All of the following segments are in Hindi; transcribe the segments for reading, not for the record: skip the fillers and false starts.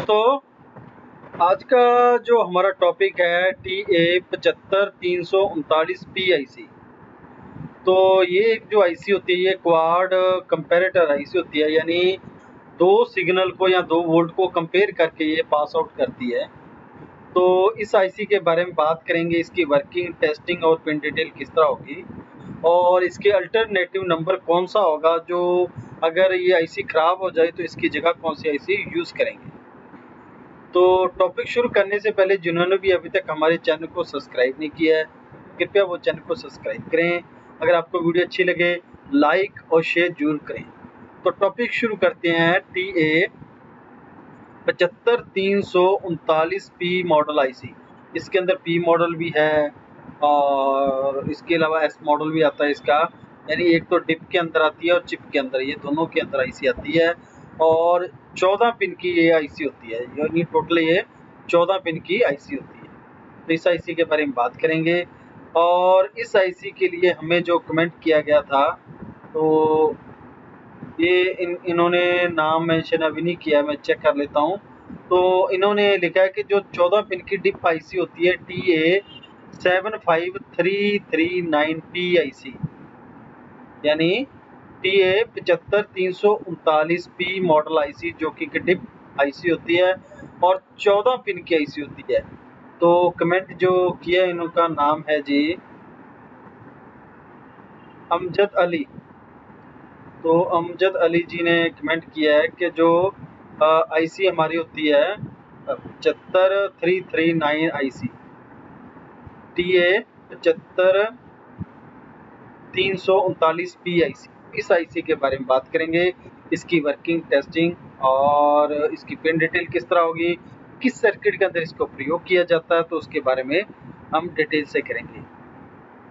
दोस्तों, आज का जो हमारा टॉपिक है TA 75 339 PIC। तो ये एक जो आईसी होती है, ये क्वाड कंपैरेटर आईसी होती है, यानी दो सिग्नल को या दो वोल्ट को कंपेयर करके ये पास आउट करती है। तो इस आईसी के बारे में बात करेंगे, इसकी वर्किंग, टेस्टिंग और पिन डिटेल किस तरह होगी, और इसके अल्टरनेटिव नंबर कौन सा होगा जो अगर ये आईसी खराब हो जाए तो इसकी जगह कौन सी आईसी यूज़ करेंगे। तो टॉपिक शुरू करने से पहले जिन्होंने भी अभी तक हमारे चैनल को सब्सक्राइब नहीं किया है, कृपया वो चैनल को सब्सक्राइब करें। अगर आपको वीडियो अच्छी लगे लाइक और शेयर जरूर करें। तो टॉपिक शुरू करते हैं। TA 75 339 P मॉडल आईसी, इसके अंदर P मॉडल भी है और इसके अलावा S मॉडल भी आता है इसका, यानी एक तो डिप के अंदर आती है और चिप के अंदर, ये दोनों के अंदर आईसी आती है। और 14 पिन की ये आईसी होती है, यानी टोटल ये 14 पिन की आईसी होती है। तो इस आईसी के बारे में बात करेंगे। और इस आईसी के लिए हमें जो कमेंट किया गया था, तो ये इन्होंने नाम मेंशन अभी नहीं किया, मैं चेक कर लेता हूँ। तो इन्होंने लिखा है कि जो 14 पिन की डिप आईसी होती है TA 75 339 PIC, यानी TA 75 339 P मॉडल आईसी, जो कि डिप आईसी होती है और 14 पिन की आईसी होती है। तो कमेंट जो किया इनका नाम है जी अमजद अली। तो अमजद अली जी ने कमेंट किया है कि जो आईसी हमारी होती है 75339 आईसी, TA 75 339 PIC, इस आईसी के बारे में बात करेंगे। इसकी वर्किंग, टेस्टिंग और इसकी पिन डिटेल किस तरह होगी, किस सर्किट के अंदर इसको प्रयोग किया जाता है, तो उसके बारे में हम डिटेल से करेंगे।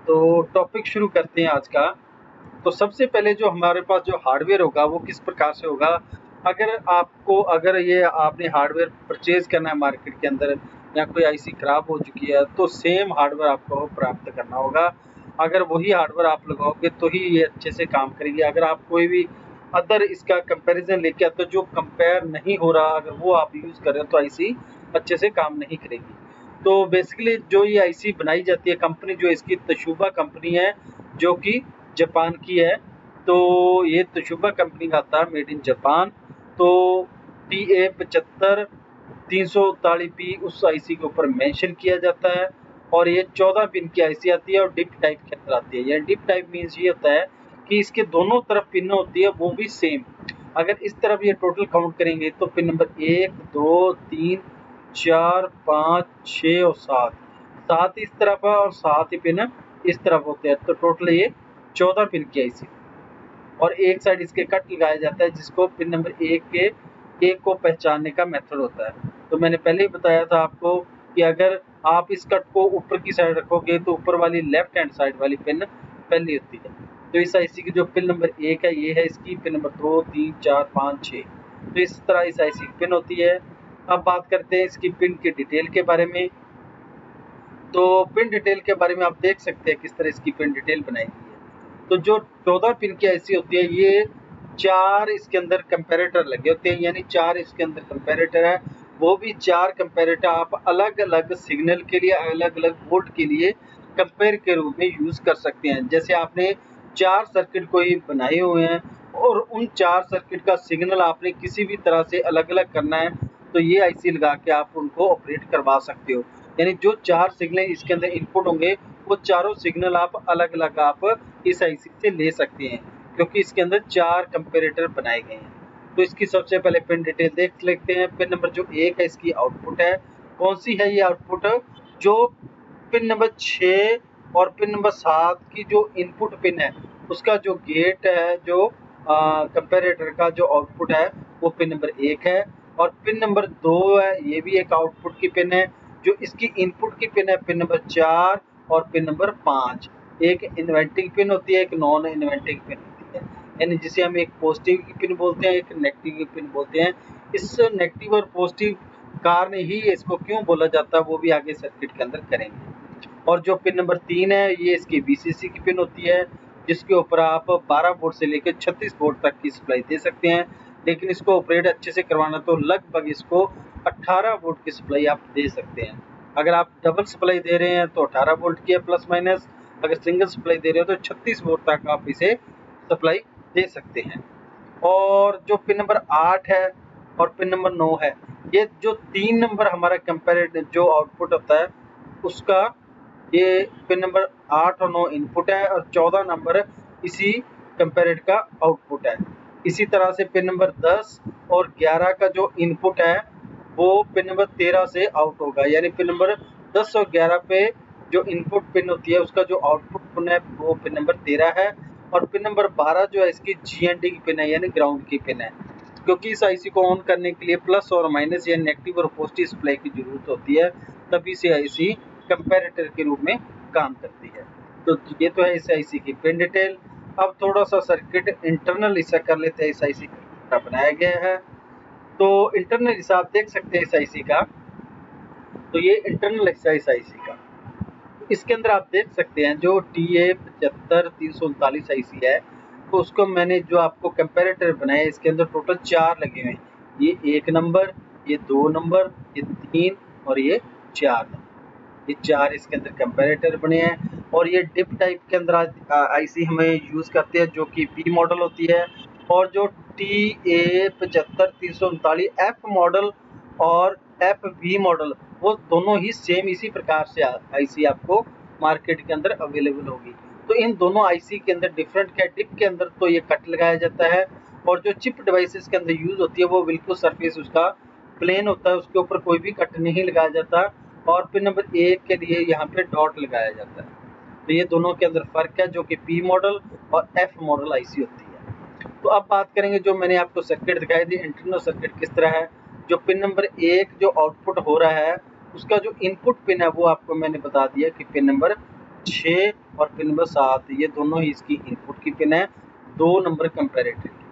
तो टॉपिक शुरू करते हैं आज का। तो सबसे पहले जो हमारे पास जो हार्डवेयर होगा वो किस प्रकार से होगा। अगर ये आपने हार्डवेयर परचेज करना है मार्केट के अंदर, या कोई आईसी खराब हो चुकी है, तो सेम हार्डवेयर आपको प्राप्त करना होगा। अगर वही हार्डवेयर आप लगाओगे तो ही ये अच्छे से काम करेगी। अगर आप कोई भी अदर इसका कंपैरिजन लेके आते हो जो कंपेयर नहीं हो रहा, अगर वो आप यूज़ कर रहे हो तो आईसी अच्छे से काम नहीं करेगी। तो बेसिकली जो ये आईसी बनाई जाती है, कंपनी जो इसकी तशुबा कंपनी है, जो कि जापान की है। तो ये तशुबा कंपनी का आता है, मेड इन जापान। तो TA 75 339 P उस आईसी के ऊपर मेंशन किया जाता है। और ये 14 पिन की आईसी आती है और डिप टाइप के अंदर आती है। ये डिप टाइप मीन्स ये होता है कि इसके दोनों तरफ पिन होती है वो भी सेम। अगर इस तरफ ये टोटल काउंट करेंगे तो पिन नंबर 1 2 3 4 5 6 और 7 इस तरफ है और 7 ही पिन इस तरफ होते हैं। तो टोटल ये 14 पिन की आईसी, और एक साइड इसके कट लगाया जाता है जिसको पिन नंबर 1 को पहचानने का मेथड होता है। तो मैंने पहले ही बताया था आपको कि अगर आप इस कट को ऊपर की साइड रखोगे तो ऊपर वाली लेफ्ट हैंड साइड वाली पिन पहली होती है। तो इस आईसी की जो पिन नंबर 1 है, ये है इसकी पिन नंबर 2 3 4 5 6। तो इस तरह इस आईसी की पिन होती है। अब बात करते हैं इसकी पिन की डिटेल के बारे में। तो पिन डिटेल के बारे में आप देख सकते हैं किस तरह इसकी पिन डिटेल बनाई गई है। तो जो 14 पिन की आईसी होती है, ये 4 इसके अंदर कंपैरेटर लगे होते हैं, यानी 4 इसके अंदर कंपैरेटर है। वो भी 4 कंपैरेटर आप अलग अलग सिग्नल के लिए, अलग अलग वोल्ट के लिए कंपेयर के रूप में यूज़ कर सकते हैं। जैसे आपने 4 सर्किट कोई बनाए हुए हैं और उन 4 सर्किट का सिग्नल आपने किसी भी तरह से अलग अलग करना है, तो ये आईसी लगा के आप उनको ऑपरेट करवा सकते हो। यानी जो 4 सिग्नल इसके अंदर इनपुट होंगे, वो चारों सिग्नल आप अलग अलग आप इस आईसी से ले सकते हैं, क्योंकि इसके अंदर 4 कंपैरेटर बनाए गए हैं। तो इसकी सबसे पहले पिन डिटेल देख लेते हैं। पिन नंबर जो 1 है, इसकी आउटपुट है। कौन सी है ये आउटपुट? जो पिन नंबर 6 और पिन नंबर 7 की जो इनपुट पिन है, उसका जो गेट है, जो कंपैरेटर का जो आउटपुट है, वो पिन नंबर 1 है। और पिन नंबर 2 है, ये भी एक आउटपुट की पिन है। जो इसकी इनपुट की पिन है, पिन नंबर 4 और पिन नंबर 5। एक इन्वर्टिंग पिन होती है, एक नॉन इन्वर्टिंग पिन होती है, यानी जिसे हम एक पॉजिटिव की पिन बोलते हैं, एक नेगेटिव की पिन बोलते हैं। इस नेगेटिव और पॉजिटिव कारण ही इसको क्यों बोला जाता है, वो भी आगे सर्किट के अंदर करेंगे। और जो पिन नंबर 3 है, ये इसकी VCC की पिन होती है, जिसके ऊपर आप 12 वोल्ट से लेकर 36 वोल्ट तक की सप्लाई दे सकते हैं। लेकिन इसको ऑपरेट अच्छे से करवाना तो लगभग इसको 18 वोल्ट की सप्लाई आप दे सकते हैं। अगर आप डबल सप्लाई दे रहे हैं तो 18 वोल्ट की है प्लस माइनस, अगर सिंगल सप्लाई दे रहे हो तो 36 वोल्ट तक आप इसे सप्लाई दे सकते हैं। और जो पिन नंबर 8 है और पिन नंबर 9 है, ये जो 3 नंबर हमारा कंपैरेटर जो आउटपुट होता है उसका, ये पिन नंबर 8 और 9 इनपुट है और 14 नंबर इसी कंपैरेटर का आउटपुट है। इसी तरह से पिन नंबर 10 और 11 का जो इनपुट है वो पिन नंबर 13 से आउट होगा, यानी पिन नंबर 10 और 11 पे जो इनपुट पिन होती है उसका जो आउटपुट पिन है वो पिन नंबर 13 है। और पिन नंबर 12 जो है इसकी GND की पिन है, यानी ग्राउंड की पिन है, क्योंकि इस आईसी को ऑन करने के लिए प्लस और माइनस या नेगेटिव और पॉजिटिव सप्लाई की जरूरत होती है, तभी से आईसी कंपैरेटर के रूप में काम करती है। तो ये तो है इस आईसी की पिन डिटेल। अब थोड़ा सा सर्किट इंटरनल हिस्सा कर लेते हैं इस आईसी का बनाया गया है। तो इंटरनल हिस्सा आप देख सकते हैं इस आईसी का, तो ये इंटरनल हिस्सा इस आईसी का, इसके अंदर आप देख सकते हैं जो TA75339 आईसी है, तो उसको मैंने जो आपको कंपैरेटर बनाया इसके अंदर टोटल 4 लगे हुए हैं। ये 1 नंबर, ये 2 नंबर, ये 3 और ये 4 नंबर, ये 4 इसके अंदर कंपैरेटर बने हैं। और ये डिप टाइप के अंदर आईसी हमें यूज करते हैं जो कि पी मॉडल होती है, और जो TA75339F मॉडल और FV मॉडल वो दोनों ही सेम इसी प्रकार से आईसी आपको मार्केट के अंदर अवेलेबल होगी। तो इन दोनों आईसी के अंदर डिफरेंट क्या, डिप के अंदर तो ये कट लगाया जाता है, और जो चिप डिवाइसेस के अंदर यूज होती है वो बिल्कुल सरफेस उसका प्लेन होता है, उसके ऊपर कोई भी कट नहीं लगाया जाता, और पिन नंबर 1 के लिए यहाँ पे डॉट लगाया जाता है। तो ये दोनों के अंदर फर्क है जो कि पी मॉडल और एफ मॉडल आईसी होती है। तो अब बात करेंगे जो मैंने आपको सर्किट दिखाई दी, इंटरनल सर्किट किस तरह है। जो पिन नंबर 1 जो आउटपुट हो रहा है उसका जो इनपुट पिन है वो आपको मैंने बता दिया कि पिन नंबर 6 और पिन नंबर 7 ये दोनों ही इसकी इनपुट की पिन है, 2 नंबर कंपैरेटर की।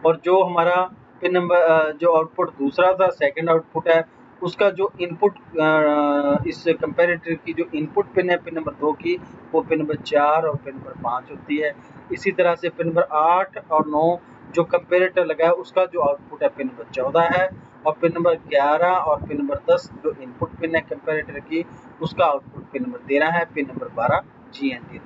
और जो हमारा पिन नंबर जो आउटपुट दूसरा था, सेकंड आउटपुट है, उसका जो इनपुट इस कंपैरेटर की जो इनपुट पिन है पिन नंबर 2 की, वो पिन नंबर 4 और पिन नंबर 5 होती है। इसी तरह से पिन नंबर 8 और 9 जो कंपैरेटर लगा है उसका जो आउटपुट है पिन नंबर 14 है, और पिन नंबर 11 और पिन नंबर 10 जो इनपुट पिन है कंपैरेटर की उसका आउटपुट पिन नंबर 13 है, पिन नंबर 12 GND।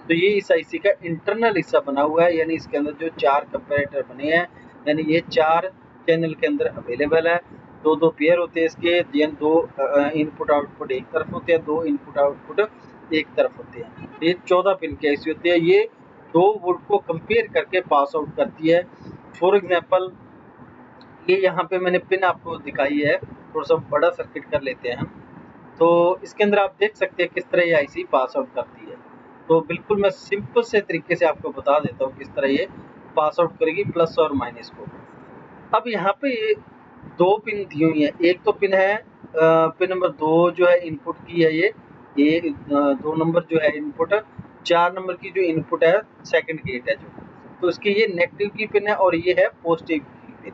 तो ये इस आईसी का इंटरनल हिस्सा बना हुआ है, यानी इसके अंदर जो 4 कंपैरेटर बने हैं, यानी ये 4 चैनल के अंदर अवेलेबल है। 2-2 पेयर होते हैं इसके, यानी 2 इनपुट आउटपुट एक तरफ होते हैं, 2 इनपुट आउटपुट एक तरफ होते हैं। ये 14 पिन की आईसी होती है। ये 2 वोल्ट को कंपेयर करके पास आउट करती है। फॉर एग्जांपल ये यहाँ पे मैंने पिन आपको दिखाई है, थोड़ा सा बड़ा सर्किट कर लेते हैं हम। तो इसके अंदर आप देख सकते हैं किस तरह ये आईसी पास आउट करती है। तो बिल्कुल मैं सिंपल से तरीके से आपको बता देता हूँ किस तरह ये पास आउट करेगी प्लस और माइनस को। अब यहाँ पे ये 2 पिन दी हुई है, एक तो पिन है पिन नंबर 2 जो है इनपुट की है, ये 2 नंबर जो है इनपुट, 4 नंबर की जो इनपुट है सेकंड गेट है जो, तो इसकी ये नेगेटिव की पिन है और ये है पॉजिटिव की पिन।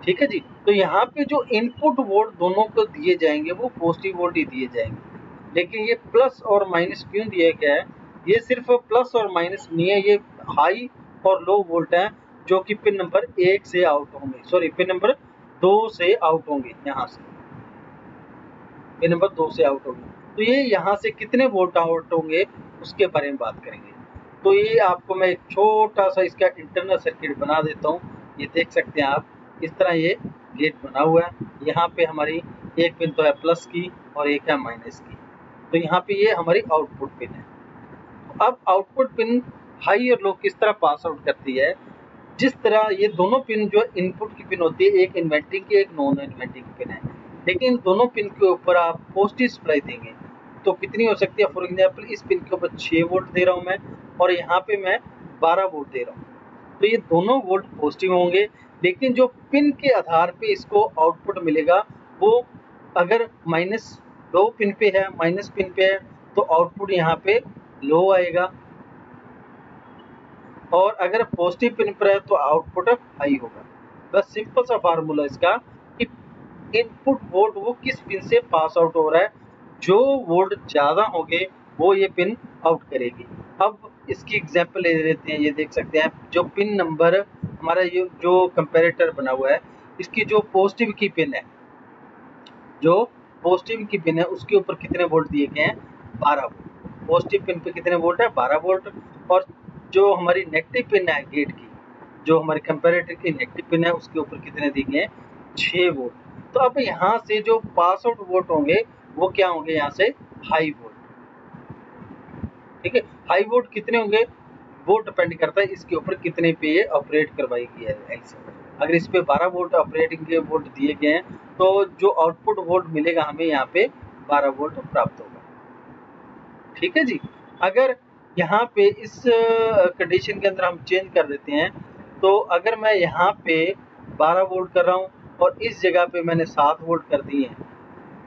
ठीक है जी। तो यहाँ पे जो इनपुट वोल्ट दोनों को दिए जाएंगे वो पॉजिटिव वोल्ट ही दिए जाएंगे, लेकिन ये प्लस और माइनस क्यों दिया गया है, ये सिर्फ प्लस और माइनस नहीं है, ये हाई और लो वोल्ट है जो कि पिन नंबर 1 से आउट होंगे, सॉरी पिन नंबर 2 से आउट होंगे, यहाँ से पिन नंबर 2 से आउट होंगे। तो ये यहाँ से कितने वोल्ट आउट होंगे उसके बारे में बात करेंगे। तो ये आपको मैं एक छोटा सा इसका इंटरनल सर्किट बना देता हूँ। ये देख सकते हैं आप, इस तरह ये गेट बना हुआ है। यहाँ पे हमारी एक पिन तो है प्लस की और एक है माइनस की, तो यहाँ पे ये हमारी आउटपुट पिन है। अब आउटपुट पिन हाई और लो किस तरह पास आउट करती है, जिस तरह ये दोनों पिन जो इनपुट की पिन होती है, एक इन्वर्टिंग की एक नॉन इन्वर्टिंग पिन है, लेकिन दोनों पिन के ऊपर आप पॉजिटिव सप्लाई देंगे तो कितनी हो सकती है। फॉर एग्जांपल इस पिन के ऊपर 6 वोल्ट दे रहा हूँ मैं और यहाँ पे मैं 12 वोल्ट दे रहा हूँ, तो ये दोनों वोल्ट पॉजिटिव होंगे, लेकिन जो पिन के आधार पे इसको आउटपुट मिलेगा वो अगर माइनस लो पिन पे है, माइनस पिन पे है, तो आउटपुट यहाँ पे लो आएगा, और अगर पॉजिटिव पिन पर है तो आउटपुट हाई होगा। बस सिंपल सा फार्मूला इसका कि इनपुट वोल्ट वो किस पिन से पास आउट हो रहा है, जो वोल्ट ज़्यादा होंगे वो ये पिन आउट करेगी। अब इसकी एग्जांपल ले लेते हैं। ये देख सकते हैं जो पिन नंबर हमारा ये जो कंपैरेटर बना हुआ है इसकी जो पॉजिटिव की पिन है, जो पॉजिटिव की पिन है उसके ऊपर कितने वोल्ट दिए गए हैं, 12 वोल्ट। पॉजिटिव पिन पे कितने वोल्ट है, 12 वोल्ट। और जो हमारी नेगेटिव पिन है गेट की, जो हमारे कंपैरेटर की नेगेटिव पिन है उसके ऊपर कितने दिए गए हैं, 6 वोल्ट। तो अब यहाँ से जो पास आउट वोल्ट होंगे वो क्या होंगे, यहाँ से हाई वोल्ट। ठीक है, हाई वोल्ट कितने होंगे वो डिपेंड करता है इसके ऊपर कितने पे ये ऑपरेट करवाएगी ऐसे। अगर इस पे 12 वोल्ट ऑपरेटिंग के वोल्ट दिए गए हैं तो जो आउटपुट वोल्ट मिलेगा हमें यहाँ पे 12 वोल्ट प्राप्त होगा। ठीक है जी। अगर यहाँ पे इस कंडीशन के अंदर हम चेंज कर देते हैं, तो अगर मैं यहाँ पे 12 वोल्ट कर रहा हूँ और इस जगह पे मैंने 7 वोल्ट कर दिए हैं,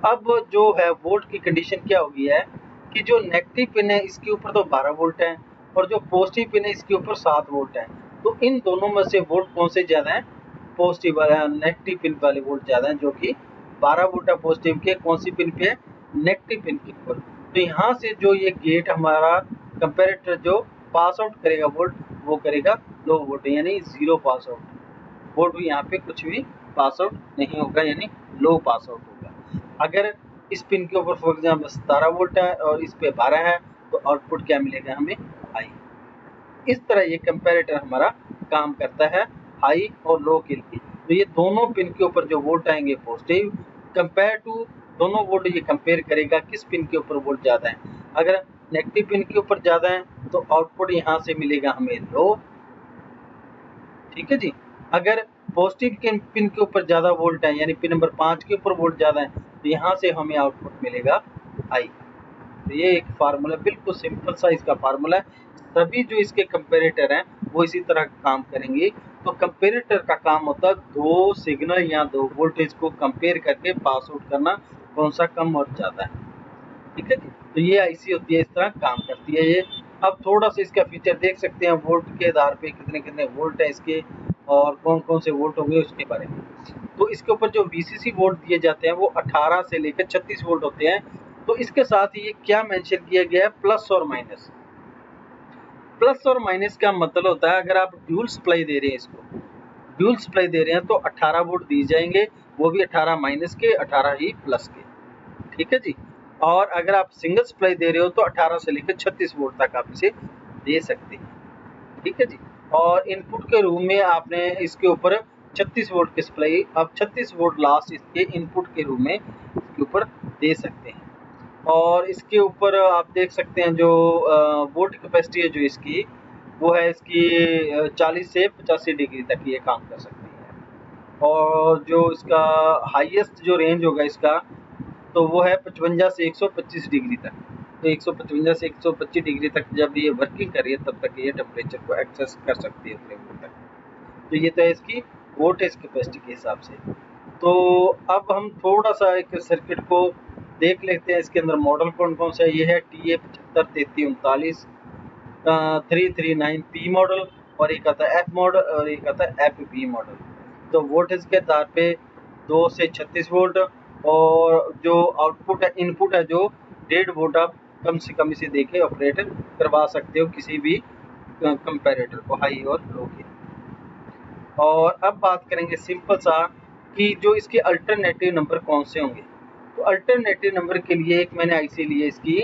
अब जो है वोल्ट की कंडीशन क्या होगी है कि जो नेगेटिव पिन है इसके ऊपर तो 12 वोल्ट है और जो पॉजिटिव पिन है इसके ऊपर 7 वोल्ट है। तो इन दोनों में से वोल्ट कौन से ज़्यादा है, पॉजिटिव वाला, नेगेटिव पिन वाले वोल्ट ज़्यादा है, जो कि 12 वोल्ट है पॉजिटिव के, कौन सी पिन पे है, नेगेटिव पिन के ऊपर। तो यहाँ से जो ये गेट हमारा कंपैरेटर जो पास आउट करेगा वोल्ट, वो करेगा लो वोल्ट, यानी 0 पास आउट वोल्ट भी, यहाँ पे कुछ भी पास आउट नहीं होगा, यानी लो पास आउट होगा। अगर इस पिन के ऊपर फॉर एग्जाम्पल 17 वोल्ट है और इस पे 12 है तो आउटपुट क्या मिलेगा हमें, हाई। इस तरह ये कंपैरेटर हमारा काम करता है हाई और लो के लिए। तो ये दोनों पिन के ऊपर जो वोल्ट आएंगे पॉजिटिव, कंपेयर टू दोनों वोल्ट ये कंपेयर करेगा किस पिन के ऊपर वोल्ट ज़्यादा है। अगर नेगेटिव पिन के ऊपर ज़्यादा है तो आउटपुट यहाँ से मिलेगा हमें लो। ठीक है जी। अगर पॉजिटिव पिन के ऊपर ज़्यादा वोल्ट है, यानी पिन नंबर 5 के ऊपर वोल्ट ज़्यादा है, तो यहाँ से हमें आउटपुट मिलेगा हाई। तो ये एक फार्मूला, बिल्कुल सिंपल सा इसका फार्मूला है। सभी जो इसके कंपैरेटर हैं वो इसी तरह काम करेंगे। तो कंपैरेटर का काम होता है दो सिग्नल या दो वोल्टेज को कंपेयर करके पास आउट करना, कौन सा कम और ज़्यादा है। ठीक है जी। तो ये आईसी होती है, इस तरह काम करती है ये। अब थोड़ा सा इसका फीचर देख सकते हैं, वोल्ट के आधार पे कितने कितने वोल्ट है इसके और कौन कौन से वोल्ट होंगे उसके बारे में। तो इसके ऊपर जो वीसीसी वोल्ट दिए जाते हैं वो 18 से लेकर 36 वोल्ट होते हैं। तो इसके साथ ये क्या मेंशन किया गया है, प्लस और माइनस। प्लस और माइनस का मतलब होता है अगर आप ड्यूल सप्लाई दे रहे हैं, इसको ड्यूल सप्लाई दे रहे हैं तो 18 वोल्ट दिए जाएंगे, वो भी 18 माइनस के 18 ही प्लस के। ठीक है जी। और अगर आप सिंगल सप्लाई दे रहे हो तो 18 से लेकर 36 वोल्ट तक आप इसे दे सकते हैं। ठीक है जी। और इनपुट के रूप में आपने इसके ऊपर 36 वोल्ट की सप्लाई, अब 36 वोल्ट लास्ट इसके इनपुट के रूप में इसके ऊपर दे सकते हैं। और इसके ऊपर आप देख सकते हैं जो वोल्ट कैपेसिटी है जो इसकी, वो है इसकी 40 से 85 डिग्री तक ये काम कर सकती है। और जो इसका हाईएस्ट जो रेंज होगा इसका, तो वो है 55 से 125 डिग्री तक। तो 155 से 125 डिग्री तक जब ये वर्किंग कर रही है तब तक ये टेम्परेचर को एक्सेस कर सकती है उतने वोल्ट तक। तो ये तो है इसकी वोल्टेज कैपेसिटी के हिसाब से। तो अब हम थोड़ा सा एक सर्किट को देख लेते हैं, इसके अंदर मॉडल कौन कौन सा है। ये है TA753339 339P मॉडल, और एक आता है F मॉडल और एक आता है FB मॉडल। तो वोल्टेज के आधार पे 2 से 36 वोल्ट, और जो आउटपुट है, इनपुट है जो 1.5 वोल्ट, आप कम से कम इसे देके ऑपरेट करवा सकते हो किसी भी कंपैरेटर को, हाई और लो के। और अब बात करेंगे सिंपल सा कि जो इसके अल्टरनेटिव नंबर कौन से होंगे। तो अल्टरनेटिव नंबर के लिए एक मैंने आईसी ली है इसकी,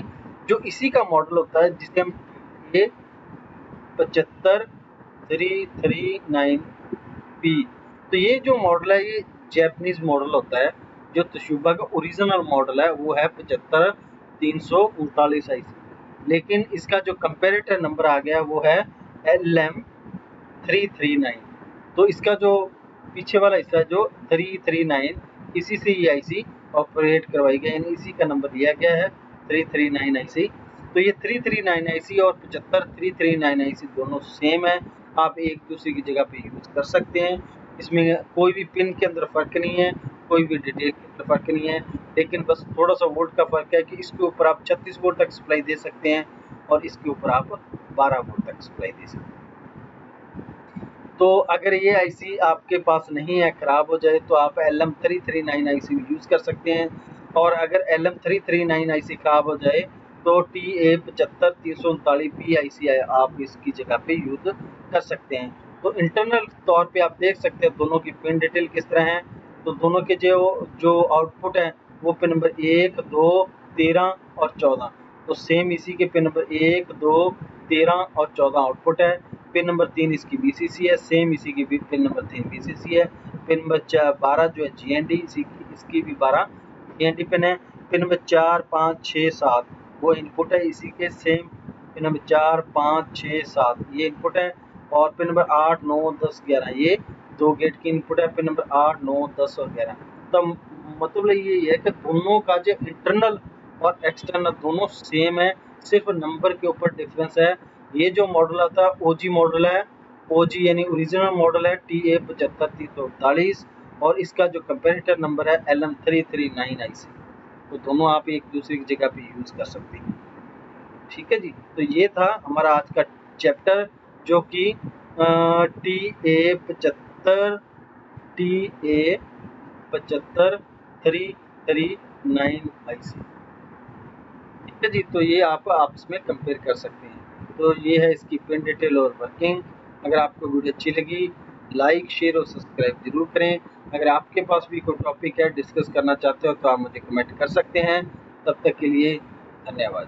जो इसी का मॉडल होता है जिसे हम ये 75339P। तो ये जो मॉडल है ये जैपनीज मॉडल होता है। जो तोशिबा का ओरिजिनल मॉडल है वो है 75339 आईसी, लेकिन इसका जो कंपैरेटर नंबर आ गया वो है LM339। तो इसका जो पीछे वाला हिस्सा जो 339, इसी से ये आईसी ऑपरेट करवाई गई, यानी इसी का नंबर दिया गया है 339 आईसी। तो ये 339 आईसी और 75339 आईसी दोनों सेम है, आप एक दूसरे की जगह पे यूज कर सकते हैं। इसमें कोई भी पिन के अंदर फर्क नहीं है, कोई भी डिटेल के अंदर फर्क नहीं है, लेकिन बस थोड़ा सा वोल्ट का फर्क है कि इसके ऊपर आप 36 वोल्ट तक सप्लाई दे सकते हैं और इसके ऊपर आप 12 वोल्ट तक सप्लाई दे सकते हैं। तो अगर ये आईसी आपके पास नहीं है, ख़राब हो जाए, तो आप LM339 आईसी यूज़ कर सकते हैं। और अगर LM339 आईसी ख़राब हो जाए तो TA7539P आईसी आप इसकी जगह पे यूज़ कर सकते हैं। तो इंटरनल तौर पे आप देख सकते हैं दोनों की पिन डिटेल किस तरह है। तो दोनों के जो आउटपुट है वो पिन नंबर 1, 2, 13 और 14। तो सेम इसी के पिन नंबर 1, 2, 13 और 14 आउटपुट है। पिन नंबर 3 इसकी VCC है, सेम इसी की भी पिन नंबर 3 VCC है। पिन नंबर 12 जो है GND, इसकी भी 12 GND पिन है। पिन नंबर 4, 5, 6, 7 वो इनपुट है इसी के, सेम पिन नंबर 4, 5, 6, 7 ये इनपुट है। और पिन नंबर 8, 9, 10, 11 ये 2 गेट की इनपुट है, पिन नंबर 8, 9, 10 और 11। तो मतलब ये है कि दोनों का जो इंटरनल और एक्सटर्नल दोनों सेम है, सिर्फ नंबर के ऊपर डिफरेंस है। ये जो मॉडल आता है OG मॉडल है, OG यानी ओरिजिनल मॉडल है TA75348, और इसका जो कंपेरेटर नंबर है LM339 IC। तो दोनों आप एक दूसरे की जगह पे यूज कर सकते हैं। ठीक है जी, तो ये था हमारा आज का चैप्टर, जो कि TA75339 IC। ठीक है जी, तो ये आप आपस में कंपेयर कर सकते हैं। तो ये है इसकी पिन डिटेल और वर्किंग। अगर आपको वीडियो अच्छी लगी, लाइक, शेयर और सब्सक्राइब जरूर करें। अगर आपके पास भी कोई टॉपिक है डिस्कस करना चाहते हो तो आप मुझे कमेंट कर सकते हैं। तब तक के लिए धन्यवाद।